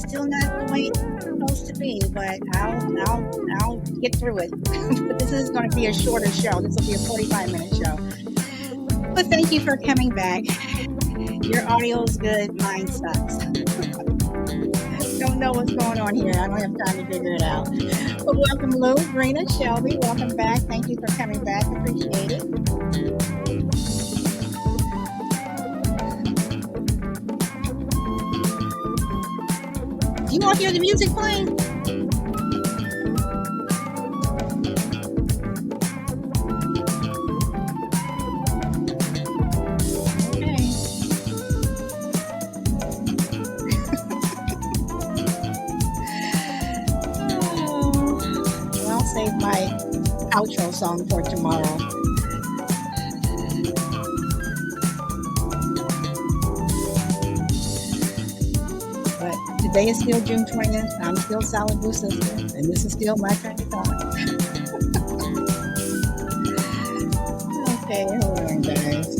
still not the way it's supposed to be, but I'll get through it. But this is going to be a shorter show. This will be a 45-minute show. But thank you for coming back. Your audio is good, mine sucks. Don't know what's going on here. I don't have time to figure it out. But welcome, Lou, Brina, Shelby. Welcome back. Thank you for coming back. Appreciate it. Do you want to hear the music playing? I'll save my outro song for tomorrow. But today is still June 20th. I'm still Solid Blue Sister, and this is still my kind of talk. Okay, hold on, guys.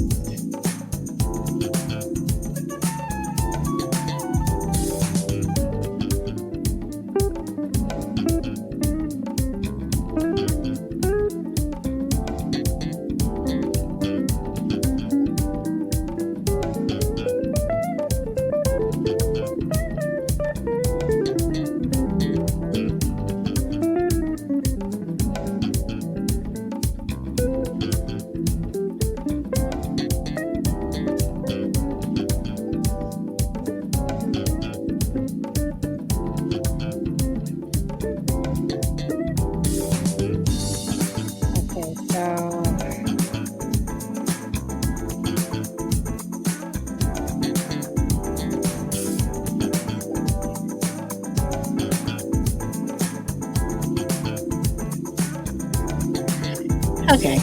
Okay.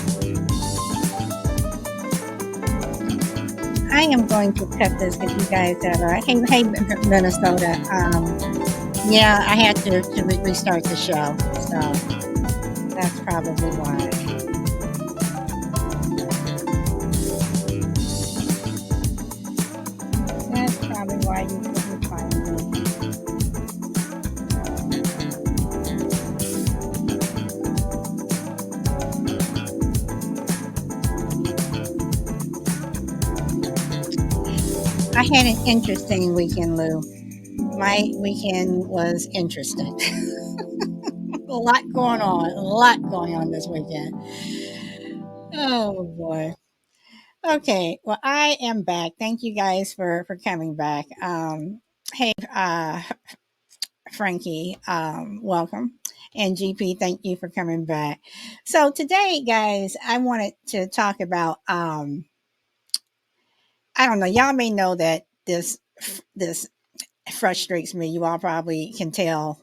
I am going to cut this if you guys have hey Minnesota. Yeah, I had to restart the show, so that's probably why. That's probably why you couldn't find me. I had an interesting weekend, Lou. My weekend was interesting. A lot going on this weekend. Oh boy. Okay, well, I am back. Thank you guys for coming back. Hey, Frankie, welcome, and GP, thank you for coming back. So today, guys, I wanted to talk about. I don't know. Y'all may know that this frustrates me. You all probably can tell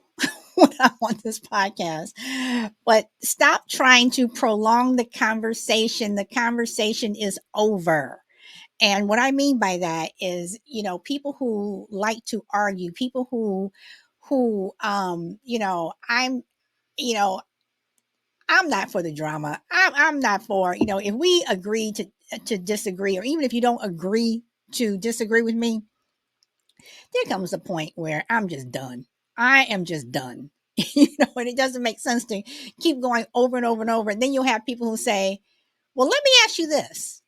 when I'm on this podcast. But stop trying to prolong the conversation. The conversation is over. And what I mean by that is, people who like to argue, people who you know, I'm not for the drama. I'm not for, if we agree to disagree, or even if you don't agree to disagree with me, there comes a point where I'm just done. I am just done. And it doesn't make sense to keep going over and over and over. And then you'll have people who say, well, let me ask you this.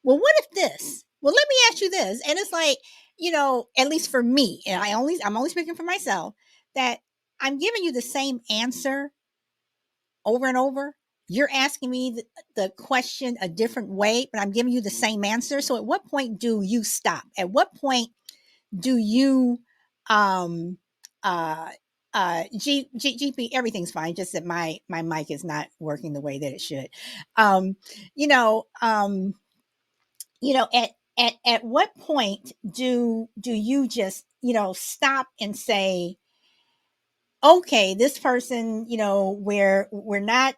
Well, what if this? Well, let me ask you this. And it's like, at least for me, and I'm only speaking for myself, that I'm giving you the same answer over and over. You're asking me the question a different way, but I'm giving you the same answer. So at what point do you stop? At what point do you um GP, everything's fine, just that my mic is not working the way that it should. um you know um at what point do you just stop and say, okay, this person, we're not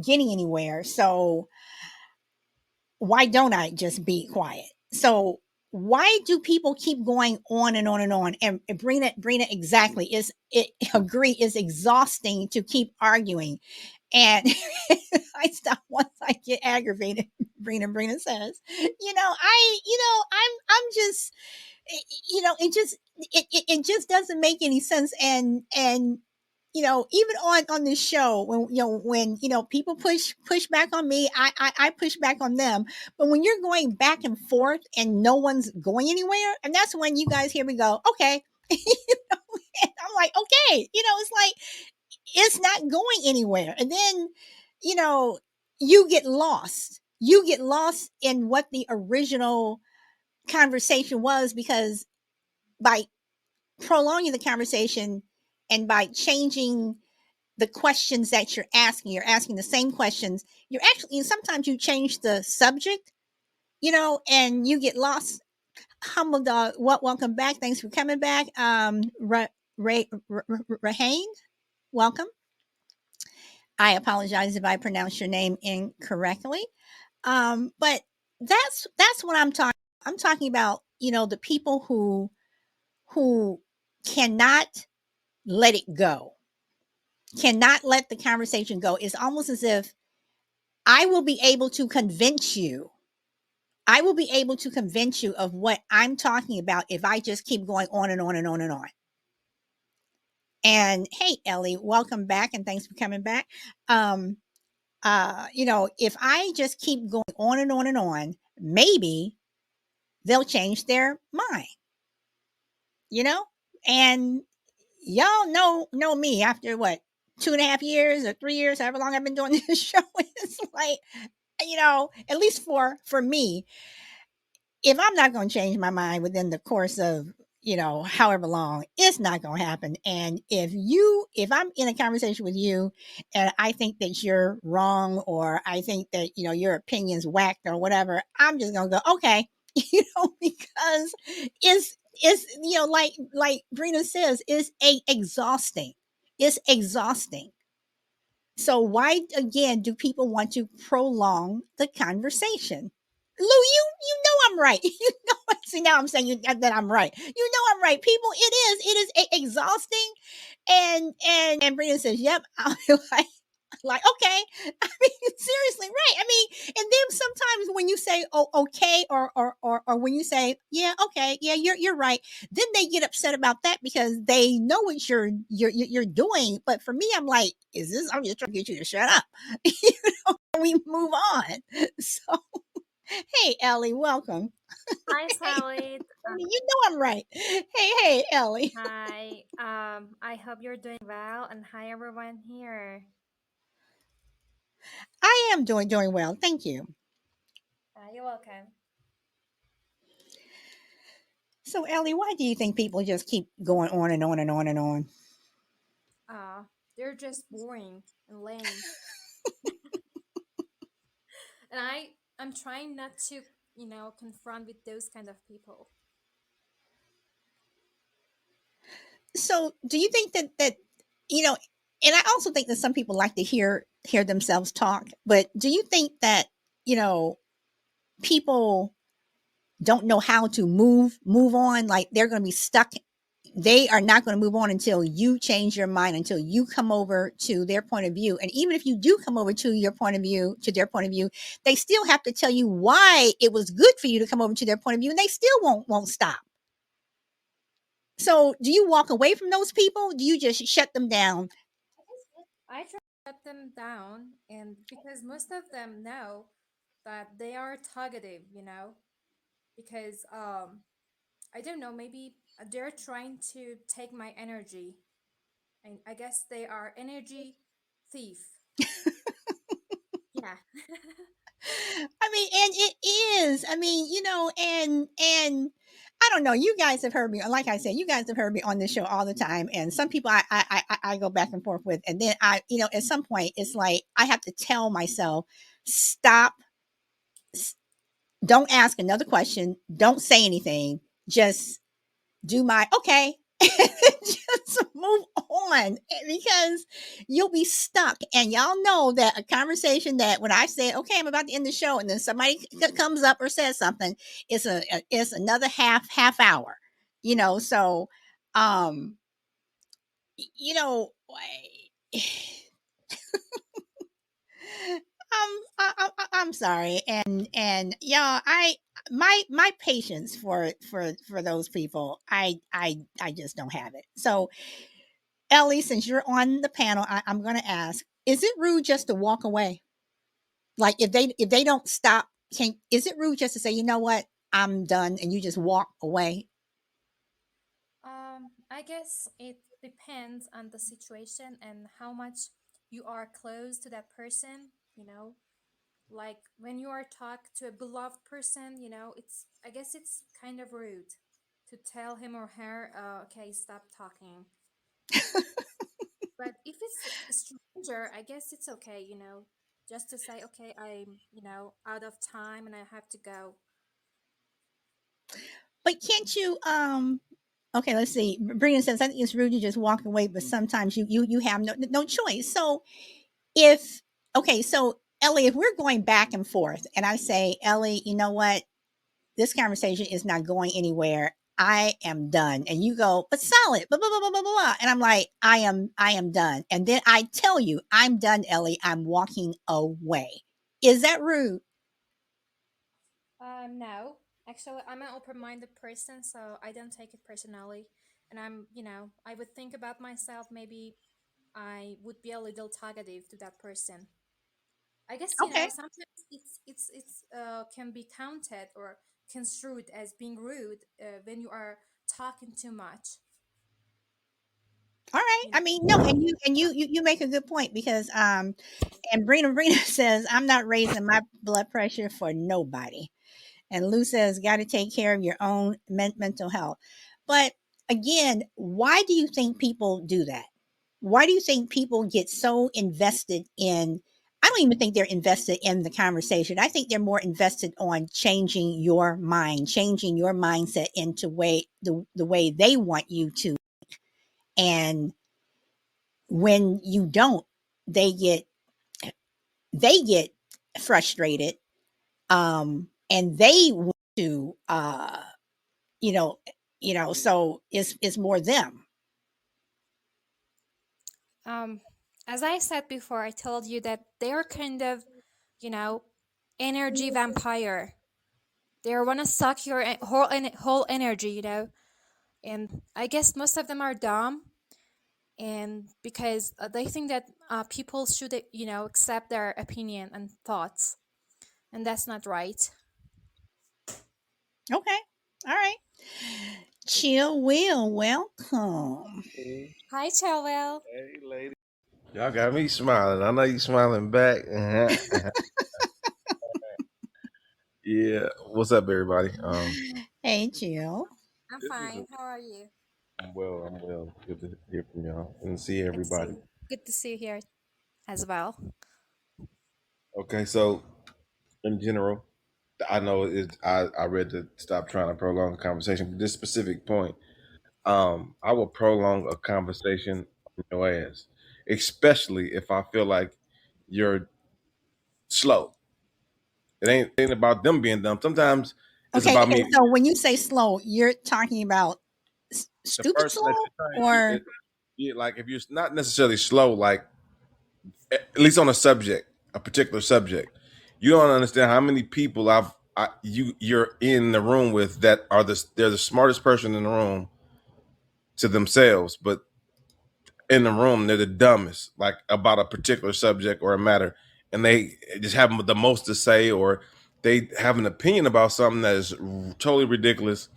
getting anywhere, so why don't I just be quiet? So why do people keep going on and on and on? And Brina, exactly, is exhausting to keep arguing. And I stop once I get aggravated. Brina says, I'm just, It just doesn't make any sense. And even on this show, when people push back on me, I push back on them. But when you're going back and forth and no one's going anywhere, and that's when you guys hear me go, okay. And I'm like, okay, it's like it's not going anywhere. And then, you know, you get lost. You get lost in what the original conversation was, because by prolonging the conversation and by changing the questions that you're asking the same questions. You're actually, sometimes you change the subject, and you get lost. Humble dog, welcome back. Thanks for coming back. Rahane, welcome. I apologize if I pronounced your name incorrectly. But that's what I'm talking. I'm talking about, the people who cannot let it go, cannot let the conversation go. It's almost as if I will be able to convince you. I will be able to convince you of what I'm talking about if I just keep going on and on and on and on. And hey, Ellie, welcome back and thanks for coming back. Um, if I just keep going on and on and on, maybe they'll change their mind, you know? And y'all know me after what, 2.5 years or 3 years, however long I've been doing this show. It's like, at least for me, if I'm not going to change my mind within the course of, however long, it's not going to happen. And if I'm in a conversation with you and I think that you're wrong, or I think that, your opinion's whacked or whatever, I'm just going to go, okay, because it's, like Brina says, exhausting. It's exhausting. So why again do people want to prolong the conversation? Lou, you know I'm right. You know, see now I'm saying that I'm right. You know I'm right. People, it is exhausting, and Brandon says, "Yep." I'm like, okay. I mean, seriously, right? I mean, and then sometimes when you say, "Oh, okay," or when you say, "Yeah, okay, yeah, you're right," then they get upset about that because they know what you're doing. But for me, I'm like, is this? I'm just trying to get you to shut up. We move on. So. Hey, Ellie, welcome. Hi, Hey, Sally. you know I'm right. Hey, Ellie. Hi. I hope you're doing well, and hi everyone here. I am doing well. Thank you. You're welcome. So, Ellie, why do you think people just keep going on and on and on and on? Uh, they're just boring and lame, and I'm trying not to, confront with those kind of people. So, do you think that you know? And I also think that some people like to hear themselves talk. But do you think that you know people don't know how to move on? Like they're going to be stuck. They are not going to move on until you change your mind, until you come over to their point of view. And even if you do come over to your point of view, to their point of view, they still have to tell you why it was good for you to come over to their point of view, and they still won't stop. So do you walk away from those people? Do you just shut them down? I try to shut them down, and because most of them know that they are targeted, because I don't know, maybe they're trying to take my energy, and I guess they are energy thief. Yeah. I mean, and it is. I mean, and I don't know. You guys have heard me, like I said, you guys have heard me on this show all the time. And some people I go back and forth with, and then at some point, it's like I have to tell myself, stop, don't ask another question, don't say anything, just do my okay. Just move on, because you'll be stuck. And y'all know that a conversation that when I say, okay, I'm about to end the show, and then somebody comes up or says something, it's another half hour, so um you know I'm sorry, and y'all, my patience for those people, I just don't have it. So Ellie, since you're on the panel, I'm going to ask: is it rude just to walk away? Like if they don't stop, can is it rude just to say, you know what, I'm done, and you just walk away? I guess it depends on the situation and how much you are close to that person, you know. Like when you are talk to a beloved person, it's I guess it's kind of rude to tell him or her, okay, stop talking. But if it's a stranger, I guess it's okay, just to say, okay, I'm, out of time and I have to go. But can't you? Okay, let's see. Brina says, I think it's rude to just walk away, but sometimes you have no choice. So if okay, so Ellie, if we're going back and forth, and I say, Ellie, you know what, this conversation is not going anywhere. I am done. And you go, but solid, blah, blah, blah, blah, blah, blah. And I'm like, I am done. And then I tell you, I'm done, Ellie. I'm walking away. Is that rude? No. Actually, I'm an open-minded person, so I don't take it personally. And I would think about myself, maybe I would be a little talkative to that person. I guess, Okay. sometimes it's can be counted or construed as being rude when you are talking too much, All right. you know. I mean, no, and you make a good point because and Brina says, I'm not raising my blood pressure for nobody. And Lou says, got to take care of your own mental health. But again, why do you think people do that? Why do you think people get so invested in? I don't even think they're invested in the conversation. I think they're more invested on changing your mind, changing your mindset into the way they want you to. And when you don't, they get frustrated, and they want to you know so it's more them. Um, as I said before, I told you that they're kind of, you know, energy vampire. They want to suck your whole energy, And I guess most of them are dumb, and because they think that people should, accept their opinion and thoughts, and that's not right. Okay, all right. Chill will welcome. Hey, Hi, Chowell. hey, lady. Y'all got me smiling. I know you smiling back. Yeah. What's up, everybody? Hey, Chill. I'm This is. fine. How are you? I'm well. I'm well. Good to hear from y'all and see Good to see everybody. you. Good to see you here as well. Okay, so in general, I know it. I read to stop trying to prolong the conversation. But this specific point, I will prolong a conversation on your ass, especially if I feel like you're slow. It ain't about them being dumb. Sometimes it's Okay, about okay, me. so when you say slow, you're talking about The stupid person that slow, you're trying or yeah, like if you're not necessarily slow, like at least on a subject, a particular subject, you don't understand how many people you're in the room with that are they're the smartest person in the room to themselves, but in the room they're the dumbest, like about a particular subject or a matter, and they just have the most to say, or they have an opinion about something that is totally ridiculous.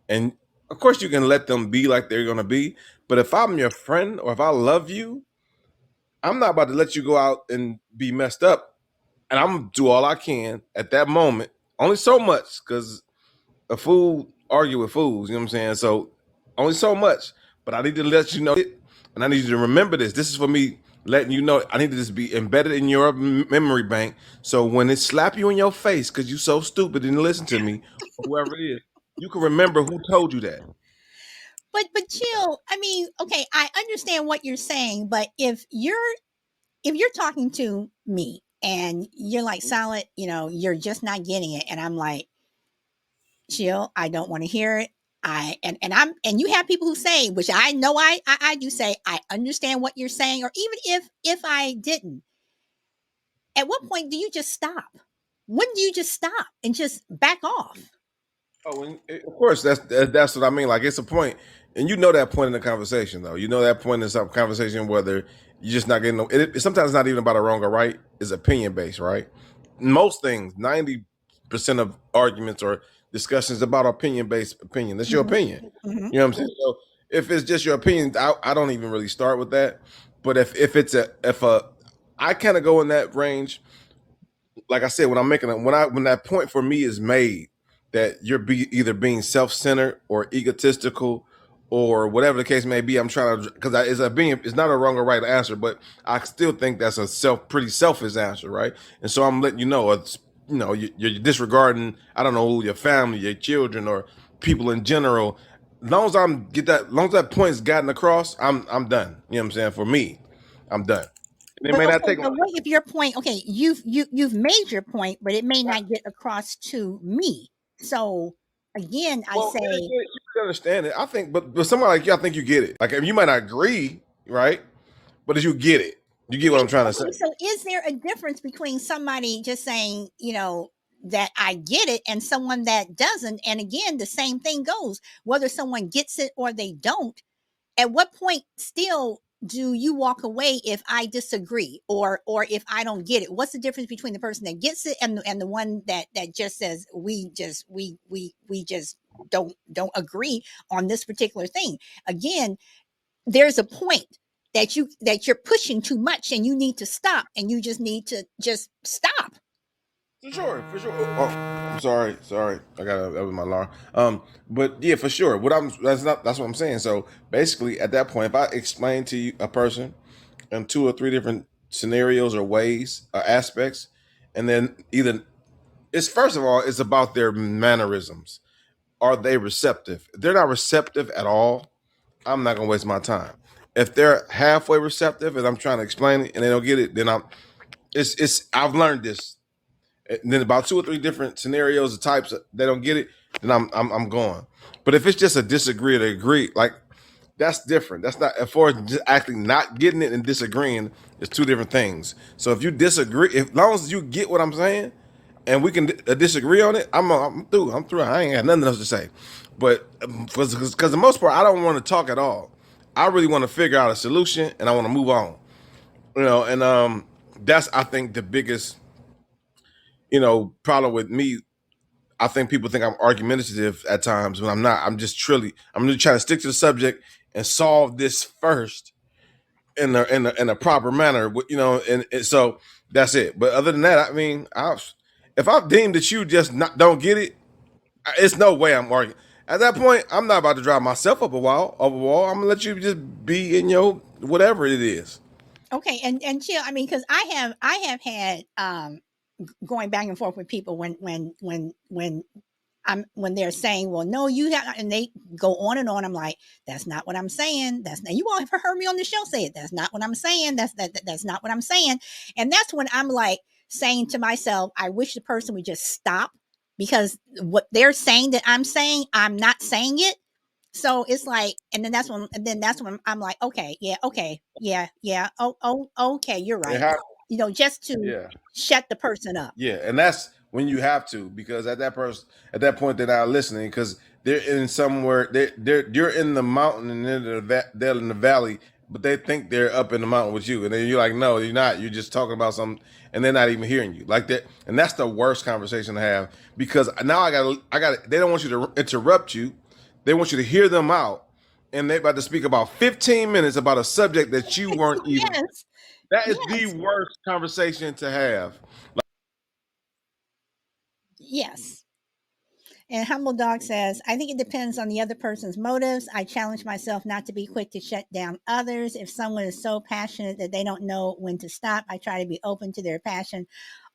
And of course, you can let them be like they're gonna be, but if I'm your friend or if I love you, I'm not about to let you go out and be messed up. And I'm gonna do all I can at that moment. Only so much, because a fool argue with fools. You know what I'm saying? So only so much. But I need to let you know it, and I need you to remember this. This is for me letting you know. I need to just be embedded in your memory bank. So when it slap you in your face because you so stupid and listen to me, or whoever it is, you can remember who told you that. but Chill. I mean, okay, I understand what you're saying, but if you're talking to me and you're like, Solid, you're just not getting it, and I'm like, Chill, I don't want to hear it. And you have people who say, which I know I do say, I understand what you're saying, or even if I didn't, at what point do you just stop? When do you just stop and just back off? Oh, of course, that's what I mean. Like, it's a point, and you know that point in the conversation, though. You know that point in some conversation whether you're just not getting. Sometimes it's not even about a wrong or right. It's opinion based, right? Most things, 90% of arguments or discussions about opinion based opinion. That's your Mm-hmm. opinion. Mm-hmm. You know what I'm saying? So if it's just your opinion, I don't even really start with that. But if it's I kind of go in that range, like I said, when I'm making when that point for me is made that either being self-centered or egotistical or whatever the case may be, I'm trying to, because it's not a wrong or right answer, but I still think that's a pretty selfish answer, right? And so I'm letting you know, you're disregarding, I don't know, your family, your children, or people in general. As long as that point's gotten across, I'm done. You know what I'm saying? For me, I'm done. And it But may not okay, take long. but what if your point? Okay, you've made your point, but it may not get across to me. So again, I Well, say, you can understand it. I think, but somebody like you, I think you get it. Like, I mean, you might not agree, right? But as you get it, you get what I'm trying to say. okay, so is there a difference between somebody just saying, that I get it and someone that doesn't? And again, the same thing goes, whether someone gets it or they don't. At what point still do you walk away if I disagree or if I don't get it? What's the difference between the person that gets it and the one that just says we just don't agree on this particular thing? Again, there's a point that you're pushing too much and you need to stop, and you just need to just stop. For sure, for sure. Oh, I'm sorry. That was my alarm. But yeah, for sure. That's what I'm saying. So basically, at that point, if I explain to you a person in two or three different scenarios or ways or aspects, and then either it's first of all, it's about their mannerisms. Are they receptive? If they're not receptive at all, I'm not gonna waste my time. If they're halfway receptive and I'm trying to explain it and they don't get it, then it's I've learned this. And then about two or three different scenarios or types they don't get it, then I'm going. But if it's just a disagree to agree, like, that's different. That's not, as far as just actually not getting it and disagreeing, it's two different things. So if you disagree, as long as you get what I'm saying, and we can disagree on it, I'm through. I'm through. I ain't got nothing else to say. But because the most part, I don't want to talk at all. I really want to figure out a solution, and I want to move on. And that's, I think, the biggest problem with me. I think people think I'm argumentative at times when I'm not. I'm really trying to stick to the subject and solve this first in a proper manner. And so that's it. But other than that, I mean, if I've deemed that you just don't get it, it's no way I'm arguing. At that point, I'm not about to drive myself up a wall. I'm gonna let you just be in your whatever it is. Okay, and chill. I mean, because I have had going back and forth with people when they're saying, well, no, you have, and they go on and on. I'm like, that's not what I'm saying. That's not, you all have heard me on the show say it. That's not what I'm saying. That's not what I'm saying. And that's when I'm like saying to myself, I wish the person would just stop, because what they're saying that I'm saying, I'm not saying it. So it's like, and then that's when I'm like, okay, yeah, okay, yeah, okay, you're It right. happens. Just to Yeah. shut the person up. Yeah, and that's when you have to, because at that point they're not listening, because they're in somewhere, you're in the mountain and they're in the valley, but they think they're up in the mountain with you, and then you're like, no, you're not. You're just talking about something, and they're not even hearing you like that. And that's the worst conversation to have, because now I got they don't want you to interrupt you, they want you to hear them out, and they're about to speak about 15 minutes about a subject that you weren't even. Yes, That is the yes, worst conversation to have. yes. And Humble Dog says, I think it depends on the other person's motives. I challenge myself not to be quick to shut down others. If someone is so passionate that they don't know when to stop, I try to be open to their passion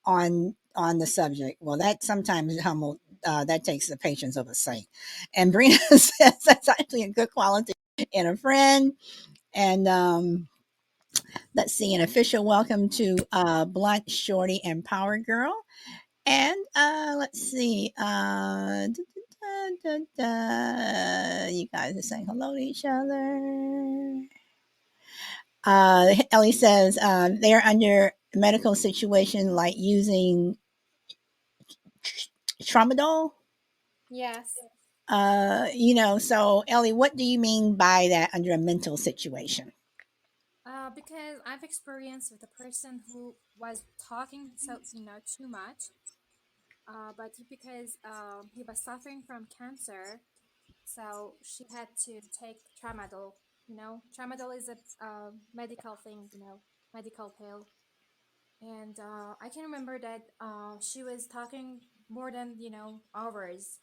on the subject. Well, that sometimes, Humble, that takes the patience of a saint. And Brina says that's actually a good quality in a friend. And let's see, an official welcome to Blunt, Shorty, and Power Girl. And let's see. You guys are saying hello to each other. Ellie says they're under medical situation like using tramadol. Yes. So Ellie, what do you mean by that under a mental situation? Because I've experienced with a person who was talking so too much, but because he was suffering from cancer, so she had to take tramadol. Tramadol is a medical thing, medical pill. And I can remember that she was talking more than hours,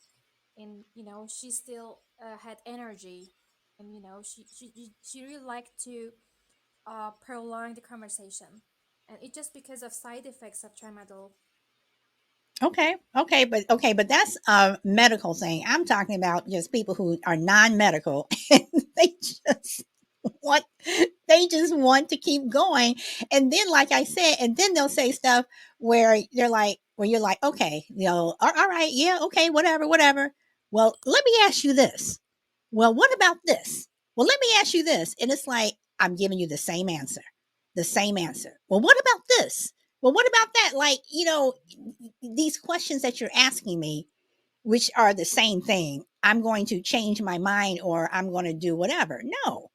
and she still had energy, and she really liked to prolong the conversation, and it just because of side effects of tramadol. Okay, but that's a medical thing. I'm talking about just people who are non-medical and they just want they just want to keep going. And then like I said, and then they'll say stuff where you're like, okay, all right, yeah, okay, whatever. Well, let me ask you this. Well, what about this? Well, let me ask you this. And it's like, I'm giving you the same answer. The same answer. Well, what about this? Well, what about that? Like, these questions that you're asking me, which are the same thing, I'm going to change my mind or I'm going to do whatever. No.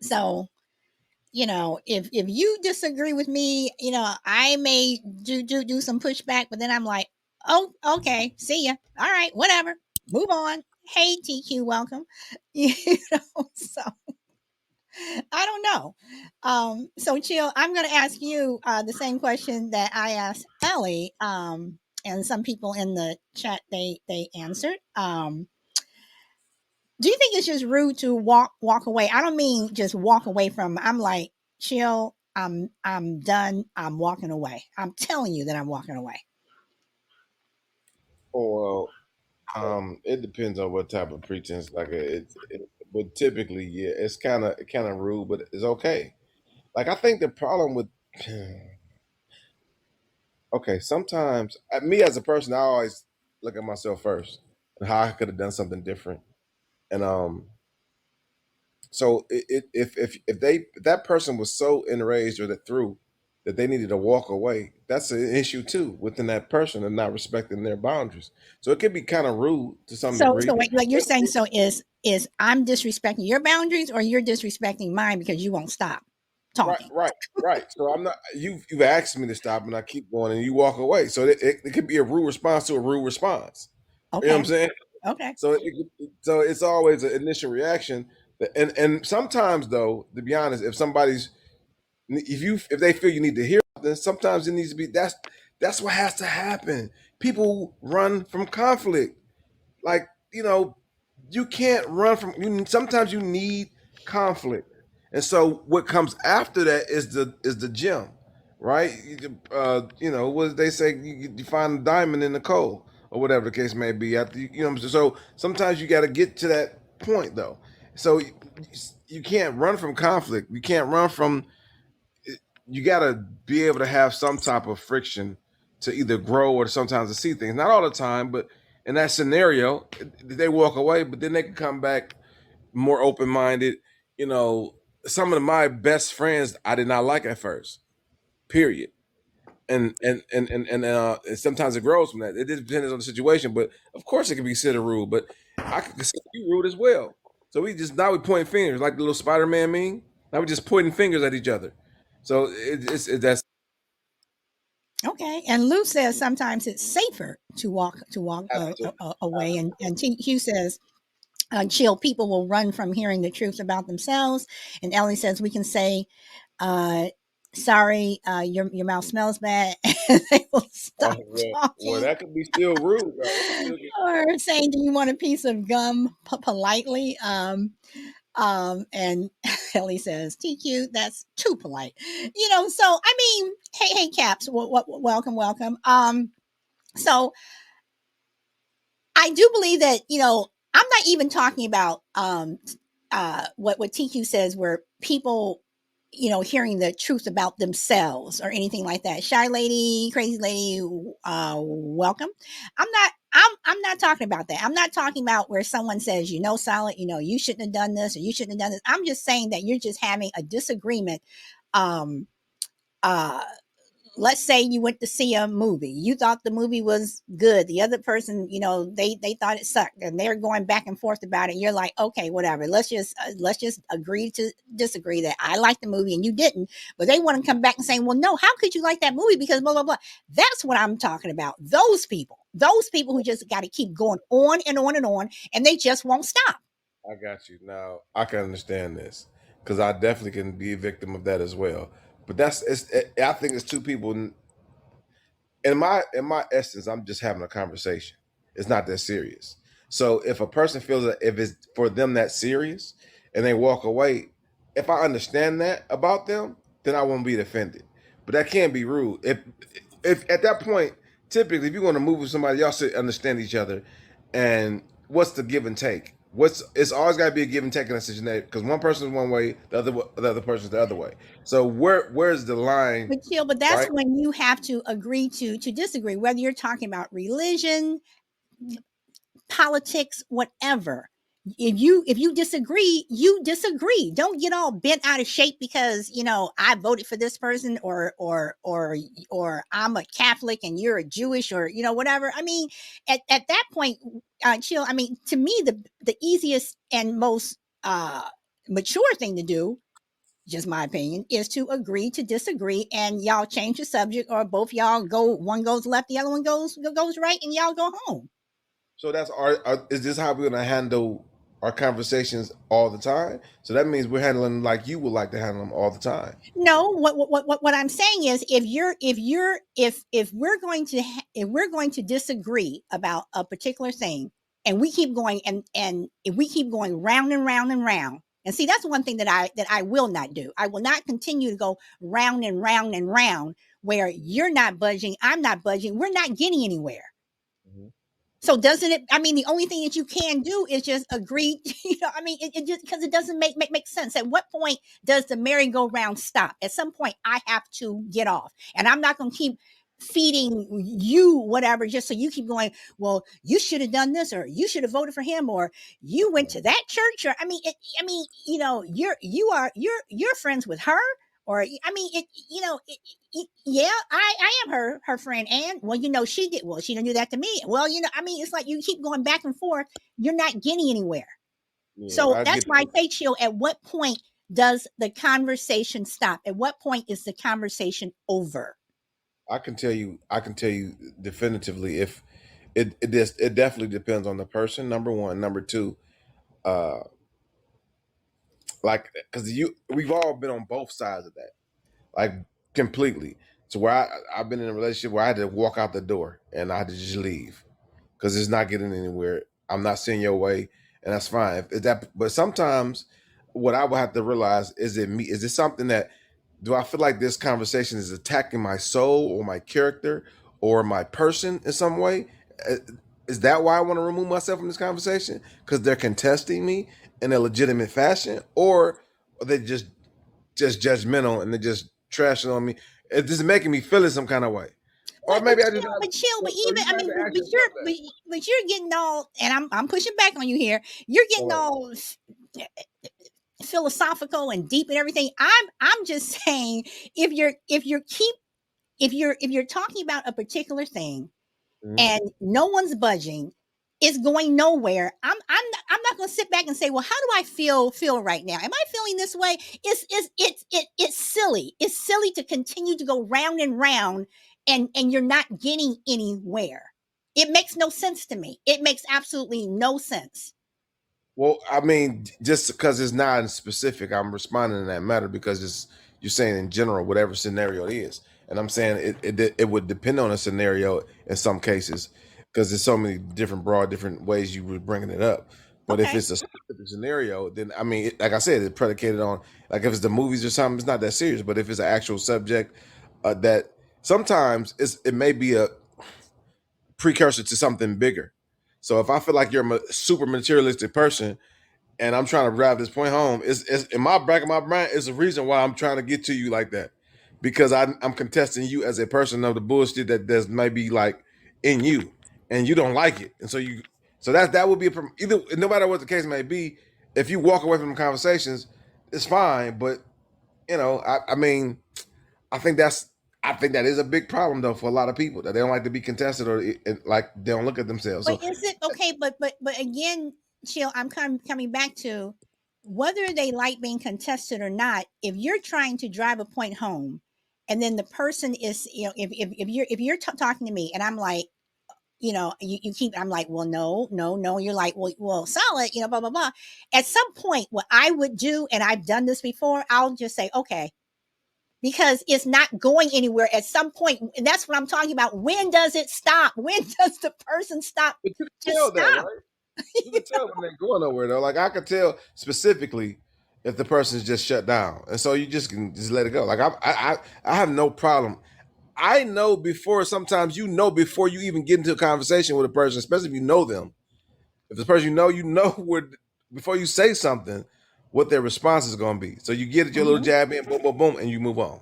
So, if you disagree with me, I may do some pushback, but then I'm like, oh, okay, see ya. All right, whatever. Move on. Hey, TQ, welcome. So I don't know. So Chill, I'm going to ask you the same question that I asked Ellie. And some people in the chat they answered. Do you think it's just rude to walk away? I don't mean just walk away from. I'm like, Chill. I'm done. I'm walking away. I'm telling you that I'm walking away. Well, it depends on what type of pretense. Like but typically, yeah, it's kind of rude, but it's okay. Like I think the problem with okay, sometimes me as a person, I always look at myself first and how I could have done something different. And so if that person was so enraged or that through that they needed to walk away, that's an issue too within that person and not respecting their boundaries. So it could be kind of rude to some So degree. wait, like you're saying, so is I'm disrespecting your boundaries or you're disrespecting mine because you won't stop Right, talking? right, right. So I'm not. You've asked me to stop, and I keep going, and you walk away. So it could be a rude response to a rude response. You know what I'm Okay. saying? Okay. So it's always an initial reaction, and sometimes though, to be honest, if they feel you need to hear something, sometimes it needs to be that's what has to happen. People run from conflict. Like, you can't run from you sometimes you need conflict. And so what comes after that is the gem, right? What did they say? You find a diamond in the coal or whatever the case may be. After so sometimes you got to get to that point though. So you can't run from conflict. You can't run from you got to be able to have some type of friction to either grow or sometimes to see things. Not all the time, but in that scenario, they walk away, but then they can come back more open minded. You know, some of my best friends I did not like at first. Period. And sometimes it grows from that. It just depends on the situation, but of course it can be considered rude. But I could consider you rude as well. So we point fingers like the little Spider-Man meme. Now we just pointing fingers at each other. So that's Okay. And Lou says sometimes it's safer to walk absolutely. away. And Hugh says, chill people will run from hearing the truth about themselves. And Ellie says we can say, uh, sorry, your mouth smells bad, and they will Oh stop well, talking. that could be still rude though. It could still get Or saying, do you want a piece of gum politely? And Ellie says, TQ, that's too polite. So I mean, hey, Caps, welcome. So I do believe that, I'm not even talking about what TQ says where people, hearing the truth about themselves or anything like that. Shy lady, crazy lady, welcome. I'm not talking about that. I'm not talking about where someone says, Solid, you shouldn't have done this or you shouldn't have done this. I'm just saying that you're just having a disagreement, um uh let's say you went to see a movie. You thought the movie was good. The other person, they thought it sucked, and they're going back and forth about it. You're like, okay, whatever. Let's just agree to disagree that I liked the movie and you didn't. But they want to come back and say, well, no, how could you like that movie? Because blah blah blah. That's what I'm talking about. Those people who just got to keep going on and on and on, and they just won't stop. I got you. Now I can understand this because I definitely can be a victim of that as well. But I think it's two people in my essence. I'm just having a conversation. It's not that serious. So if a person feels that if it's for them that serious and they walk away, if I understand that about them, then I won't be offended. But that can't be rude. If at that point, typically, if you're going to move with somebody, y'all should understand each other. And what's the give and take? It's always got to be a give and take in a situation because one person is one way, the other person is the other way. So where's the line, But that's right? when you have to agree to disagree, whether you're talking about religion, politics, whatever. If you disagree, you disagree. Don't get all bent out of shape because I voted for this person, or I'm a Catholic and you're a Jewish, or whatever. I mean, at that point, chill. I mean, to me, the easiest and most mature thing to do, just my opinion, is to agree to disagree, and y'all change the subject, or both y'all go. One goes left, the other one goes right, and y'all go home. So that's is this how we're gonna handle our conversations all the time? So that means we're handling like you would like to handle them all the time. No, what I'm saying is, if we're going to if we're going to disagree about a particular thing, and we keep going, and if we keep going round and round and round, and see, that's one thing that I will not do. I will not continue to go round and round and round where you're not budging, I'm not budging, we're not getting anywhere. Mhm. So doesn't it? I mean, the only thing that you can do is just agree. I mean, it just because it doesn't make sense. At what point does the merry-go-round stop? At some point, I have to get off, and I'm not going to keep feeding you whatever just so you keep going. Well, you should have done this, or you should have voted for him, or you went to that church, or I mean, you're friends with her, or I mean, yeah, I am her friend. And well, she did, well, she didn't do that to me. Well, I mean, it's like you keep going back and forth, you're not getting anywhere. Yeah, So I that's get why I that. say, chill. At what point does the conversation stop? At what point is the conversation over? I can tell you definitively if it definitely depends on the person. Number one, number two, uh, like because we've all been on both sides of that, like completely. So where I've been in a relationship where I had to walk out the door and I had to just leave because it's not getting anywhere. I'm not seeing your way, and that's fine. But sometimes what I would have to realize is it me? Is this something that do I feel like this conversation is attacking my soul or my character or my person in some way? Uh, Is that why I want to remove myself from this conversation? Because they're contesting me in a legitimate fashion, or are they just judgmental and they're just trashing on me? This is making me feel in some kind of way, or But maybe I just chill, but chill, but so even, you I have mean, to ask but yourself you're getting all, and I'm pushing back on you here. You're getting that. all philosophical and deep and everything. I'm just saying, if you're talking about a particular thing Mhm. and no one's budging, it's going nowhere. I'm not going to sit back and say, well, how do I feel right now? Am I feeling this way? It's silly. It's silly to continue to go round and round, and you're not getting anywhere. It makes no sense to me. It makes absolutely no sense. Well, I mean, just because it's not in specific, I'm responding in that matter because you're saying in general, whatever scenario it is, and I'm saying it would depend on a scenario in some cases because there's so many different ways you were bringing it up. But if Okay. it's a specific scenario, then I mean, like I said, it's predicated on like if it's the movies or something, it's not that serious. But if it's an actual subject that sometimes it may be a precursor to something bigger. So if I feel like you're a super materialistic person and I'm trying to drive this point home, it's in my back of my brain. It's a reason why I'm trying to get to you like that, because I'm contesting you as a person of the bullshit that there's maybe like in you, and you don't like it, and so that would be either no matter what the case may be. If you walk away from the conversations, it's fine, but I mean, I think I think that is a big problem though for a lot of people that they don't like to be contested or like they don't look at themselves. But So is it okay? But again, chill. I'm coming back to whether they like being contested or not. If you're trying to drive a point home, and then the person is, if you're talking to me, and I'm like, you keep, I'm like, well, no, no, no. You're like, well, solid, blah blah blah. At some point, what I would do, and I've done this before, I'll just say, okay, because it's not going anywhere at some point. And that's what I'm talking about. When does it stop? When does the person stop? but you can Just tell that, stop. right? You can tell when they're going nowhere though. Like I could tell specifically if the person's just shut down, and so you just can just let it go. Like I have no problem. I know before. Sometimes you know before you even get into a conversation with a person, especially if you know them. If the person you know would before you say something, what their response is going to be. So you get your little Mhm. jab in, boom, boom, boom, and you move on.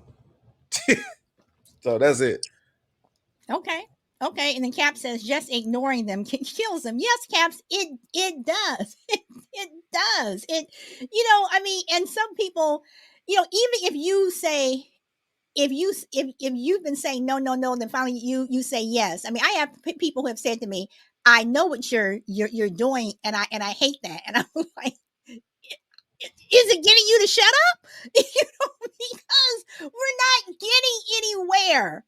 So that's it. Okay. Okay. And then Cap says just ignoring them kills them. Yes, Caps, it does. It does. I mean, and some people, even if you say, if you've been saying no, no, no, then finally you say yes. I mean, I have people who have said to me, I know what you're doing, and I hate that. And I'm like, is it getting you to shut up? Because we're not getting anywhere.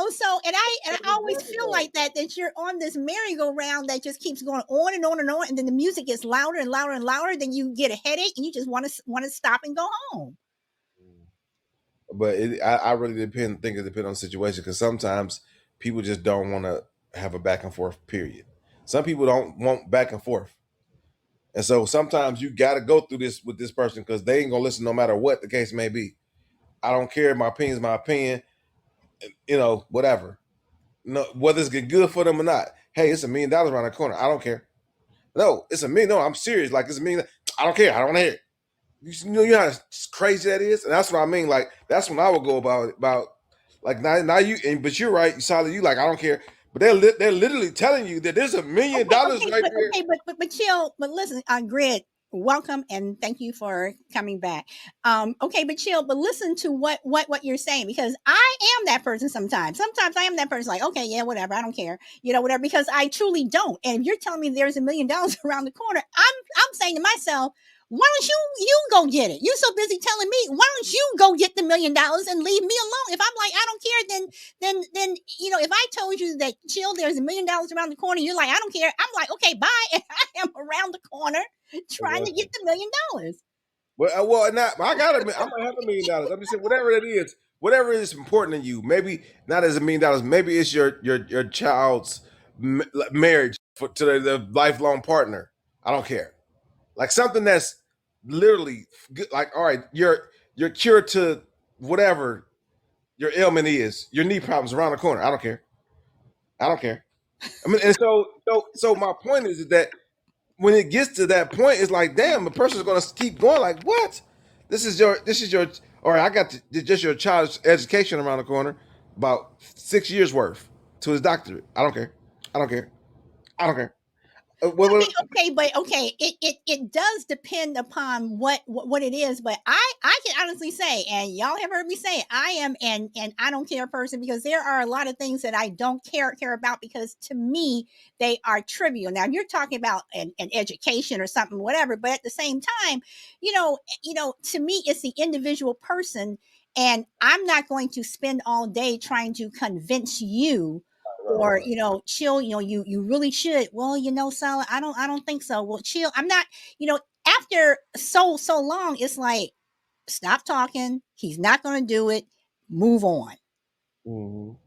So and I always feel like that you're on this merry-go-round that just keeps going on and on and on, and then the music gets louder and louder and louder, then you get a headache and you just want to stop and go home. But I really think it depends on the situation because sometimes people just don't want to have a back and forth. Period. Some people don't want back and forth, and so sometimes you got to go through this with this person because they ain't gonna listen no matter what the case may be. I don't care. My opinion is my opinion. Whatever. No, whether it's good for them or not. Hey, it's $1 million around the corner. I don't care. No, it's $1 million. No, I'm serious. Like it's $1 million. I don't care. I don't want to hear it. You know how crazy that is, and that's what I mean. Like that's when I would go about like now you. But you're right, Solid. You like I don't care, but they're literally telling you that there's $1 million Okay, right there. but chill. But listen, Grid, welcome and thank you for coming back. Okay, but chill. But listen to what you're saying, because I am that person sometimes. Sometimes I am that person. Like, okay, yeah, whatever, I don't care, whatever. Because I truly don't. And if you're telling me there's $1 million around the corner, I'm saying to myself, why don't you go get it? You're so busy telling me, why don't you go get the $1 million and leave me alone? If I'm like, I don't care, then if I told you that chill, there's $1 million around the corner, you're like, I don't care. I'm like, okay, bye. And I am around the corner trying to get the $1 million. Well, not I got I might have $1 million. I'm just saying whatever is important to you. Maybe not as $1 million. Maybe it's your child's marriage to the lifelong partner. I don't care. Like something that's literally good. Like all right, your cure to whatever your ailment is, your knee problems around the corner. I don't care. I don't care. I mean, and so my point is that when it gets to that point, it's like, damn, the person's gonna keep going. Like, what? This is your. Or I got just your child's education around the corner, about 6 years worth to his doctorate. I don't care. I don't care. I don't care. But okay, it does depend upon what it is. But I can honestly say, and y'all have heard me say, I am and I don't care person, because there are a lot of things that I don't care about, because to me they are trivial. Now, if you're talking about an education or something, whatever, but at the same time, to me it's the individual person, and I'm not going to spend all day trying to convince you, or chill, you really should, well, Solid, I don't think so, well, chill, I'm not, after so long, it's like, stop talking, he's not going to do it, move on. Mhm.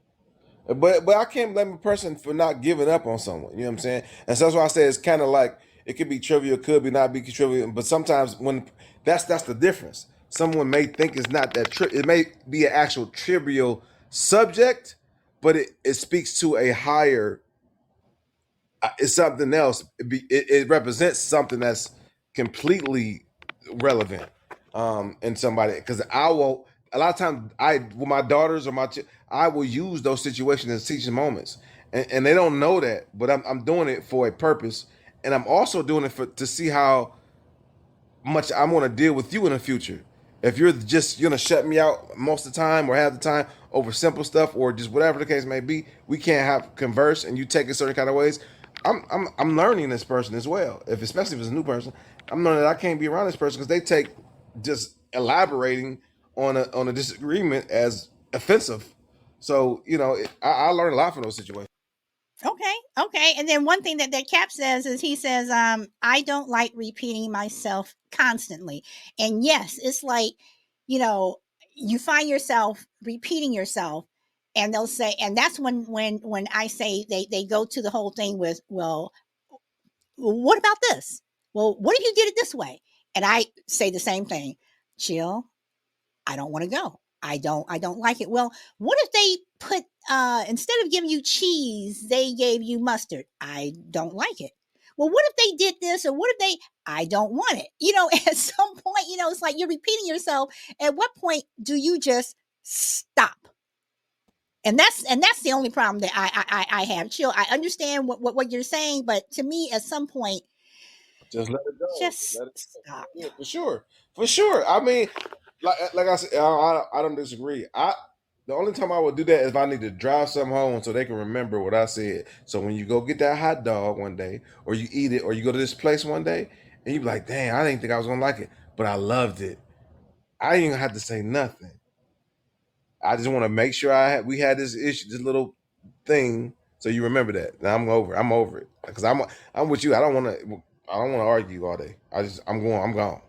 But I can't blame a person for not giving up on someone. You know what I'm saying? And so that's why I say it's kind of like it could be trivial, could be not be trivial. But sometimes when that's the difference. Someone may think it's not that it may be an actual trivial subject, but it speaks to a higher. It's something else. It represents something that's completely relevant in somebody. Because I will a lot of times with my daughters or I will use those situations as teaching moments, and they don't know that, but I'm doing it for a purpose, and I'm also doing it to see how much I'm going to deal with you in the future. If you're just gonna shut me out most of the time or half the time over simple stuff or just whatever the case may be, we can't have converse and you take it certain kind of ways. I'm learning this person as well. If especially if it's a new person, I'm learning that I can't be around this person because they take just elaborating on a disagreement as offensive. So I learned a lot from those situations. Okay, okay. And then one thing that Cap says is he says, I don't like repeating myself constantly. And yes, it's like, you know, you find yourself repeating yourself, and they'll say, and that's when I say they go to the whole thing with, well, what about this? Well, what if you did it this way? And I say the same thing. Chill. I don't want to go. I don't like it. Well, what if they put instead of giving you cheese, they gave you mustard? I don't like it. Well, what if they did this or what if they I don't want it. At some point, it's like you're repeating yourself. At what point do you just stop? And that's the only problem that I have. Chill. I understand what you're saying, but to me, at some point, Just let it go. Just just let it go. stop. Yeah, for sure, for sure. I mean, like I said, I don't disagree. The only time I would do that is if I need to drive some home so they can remember what I said. So when you go get that hot dog one day, or you eat it, or you go to this place one day, and you be like, "Dang, I didn't think I was gonna like it, but I loved it." I ain't gonna have to say nothing. I just want to make sure we had this issue, this little thing, so you remember that. Now I'm over it because I'm with you. I don't want to argue all day. I'm gone.